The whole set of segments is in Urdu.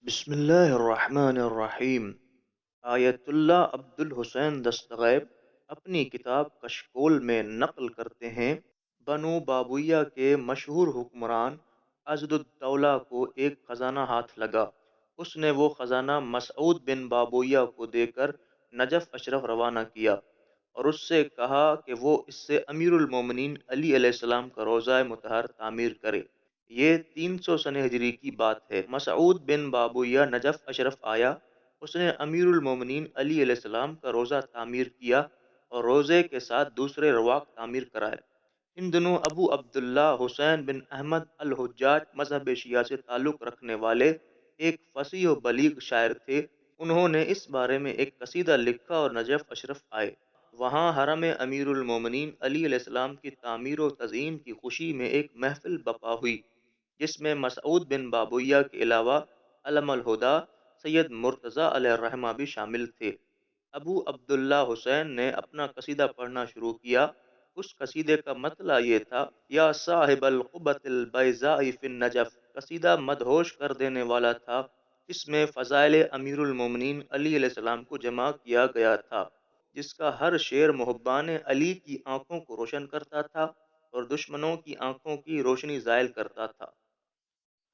بسم اللہ الرحمن الرحیم۔ آیت اللہ عبد الحسین دستغیب اپنی کتاب کشکول میں نقل کرتے ہیں، بنو بابویہ کے مشہور حکمران عضد الدولہ کو ایک خزانہ ہاتھ لگا۔ اس نے وہ خزانہ مسعود بن بابویہ کو دے کر نجف اشرف روانہ کیا اور اس سے کہا کہ وہ اس سے امیر المومنین علی علیہ السلام کا روضہ مطہر تعمیر کرے۔ یہ 300 سن ہجری کی بات ہے۔ مسعود بن بابویہ نجف اشرف آیا، اس نے امیر المومنین علی علیہ السلام کا روضہ تعمیر کیا اور روضے کے ساتھ دوسرے رواق تعمیر کرائے۔ ان دنوں ابو عبداللہ حسین بن احمد الحجاج مذہب شیعہ سے تعلق رکھنے والے ایک فصیح و بلیغ شاعر تھے۔ انہوں نے اس بارے میں ایک قصیدہ لکھا اور نجف اشرف آئے۔ وہاں حرم امیر المومنین علی علیہ السلام کی تعمیر و تزئین کی خوشی میں ایک محفل بپا ہوئی، جس میں مسعود بن بابویہ کے علاوہ علم الہدیٰ سید مرتضیٰ علیہ الرحمہ بھی شامل تھے۔ ابو عبداللہ حسین نے اپنا قصیدہ پڑھنا شروع کیا۔ اس قصیدے کا مطلع یہ تھا: یا صاحب القبۃ البیضاء فی النجف۔ قصیدہ مدہوش کر دینے والا تھا۔ اس میں فضائل امیر المومنین علی علیہ السلام کو جمع کیا گیا تھا، جس کا ہر شعر محبان علی کی آنکھوں کو روشن کرتا تھا اور دشمنوں کی آنکھوں کی روشنی زائل کرتا تھا۔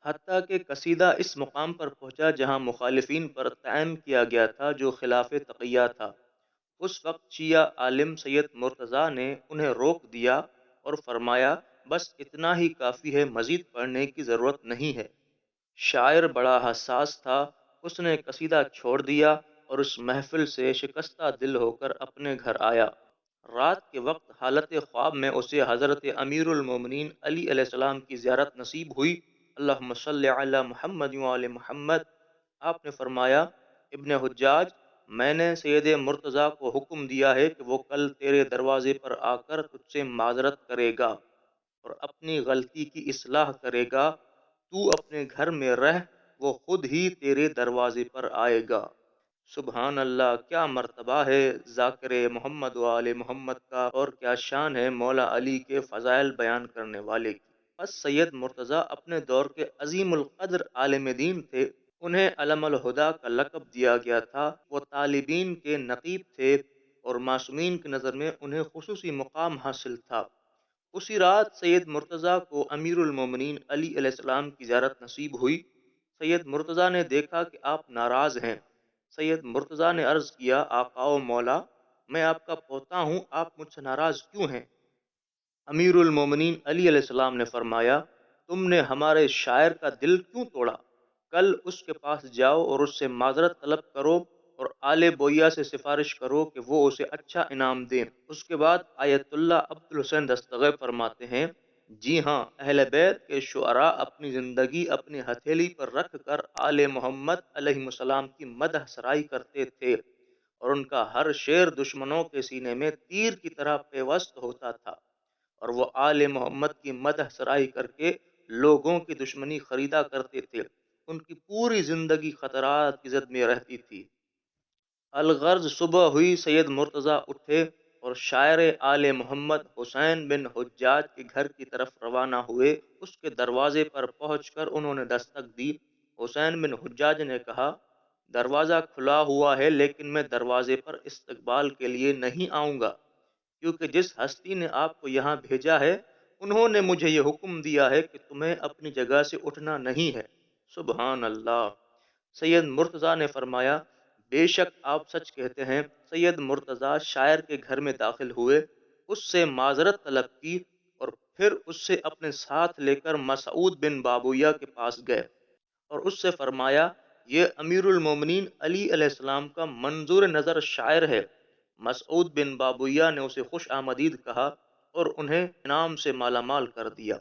حتیٰ کہ قصیدہ اس مقام پر پہنچا جہاں مخالفین پر طعن کیا گیا تھا، جو خلاف تقیہ تھا۔ اس وقت شیعہ عالم سید مرتضیٰ نے انہیں روک دیا اور فرمایا، بس اتنا ہی کافی ہے، مزید پڑھنے کی ضرورت نہیں ہے۔ شاعر بڑا حساس تھا، اس نے قصیدہ چھوڑ دیا اور اس محفل سے شکستہ دل ہو کر اپنے گھر آیا۔ رات کے وقت حالت خواب میں اسے حضرت امیر المومنین علی علیہ السلام کی زیارت نصیب ہوئی۔ اللہم صلی علی محمد وعلی محمد۔ آپ نے فرمایا، ابن حجاج، میں نے سید مرتضیٰ کو حکم دیا ہے کہ وہ کل تیرے دروازے پر آ کر تجھ سے معذرت کرے گا اور اپنی غلطی کی اصلاح کرے گا۔ تو اپنے گھر میں رہ، وہ خود ہی تیرے دروازے پر آئے گا۔ سبحان اللہ! کیا مرتبہ ہے ذاکر محمد و آل محمد کا، اور کیا شان ہے مولا علی کے فضائل بیان کرنے والے کی۔ پس سید مرتضیٰ اپنے دور کے عظیم القدر عالم دین تھے۔ انہیں علم الہدیٰ کا لقب دیا گیا تھا۔ وہ طالبین کے نقیب تھے اور معصومین کی نظر میں انہیں خصوصی مقام حاصل تھا۔ اسی رات سید مرتضیٰ کو امیر المومنین علی علیہ السلام کی زیارت نصیب ہوئی۔ سید مرتضیٰ نے دیکھا کہ آپ ناراض ہیں۔ سید مرتضیٰ نے عرض کیا، آقا و مولا، میں آپ کا پوتا ہوں، آپ مجھ سے ناراض کیوں ہیں؟ امیر المومنین علی علیہ السلام نے فرمایا، تم نے ہمارے شاعر کا دل کیوں توڑا؟ کل اس کے پاس جاؤ اور اس سے معذرت طلب کرو اور آل بویہ سے سفارش کرو کہ وہ اسے اچھا انعام دیں۔ اس کے بعد آیت اللہ عبد الحسین دستغیب فرماتے ہیں، جی ہاں، اہل بیت کے شعراء اپنی زندگی اپنی ہتھیلی پر رکھ کر آل محمد علیہ السلام کی مدح سرائی کرتے تھے اور ان کا ہر شعر دشمنوں کے سینے میں تیر کی طرح پیوست ہوتا تھا، اور وہ آل محمد کی مدح سرائی کر کے لوگوں کی دشمنی خریدا کرتے تھے۔ ان کی پوری زندگی خطرات کی زد میں رہتی تھی۔ الغرض صبح ہوئی، سید مرتضیٰ اٹھے اور شاعر آل محمد حسین بن حجاج کے گھر کی طرف روانہ ہوئے۔ اس کے دروازے پر پہنچ کر انہوں نے دستک دی۔ حسین بن حجاج نے کہا، دروازہ کھلا ہوا ہے، لیکن میں دروازے پر استقبال کے لیے نہیں آؤں گا، کیونکہ جس ہستی نے آپ کو یہاں بھیجا ہے، انہوں نے مجھے یہ حکم دیا ہے کہ تمہیں اپنی جگہ سے اٹھنا نہیں ہے۔ سبحان اللہ! سید مرتضیٰ نے فرمایا، بے شک آپ سچ کہتے ہیں۔ سید مرتضیٰ شاعر کے گھر میں داخل ہوئے، اس سے معذرت طلب کی اور پھر اس سے اپنے ساتھ لے کر مسعود بن بابویہ کے پاس گئے اور اس سے فرمایا، یہ امیر المومنین علی علیہ السلام کا منظور نظر شاعر ہے۔ مسعود بن بابویہ نے اسے خوش آمدید کہا اور انہیں انعام سے مالا مال کر دیا۔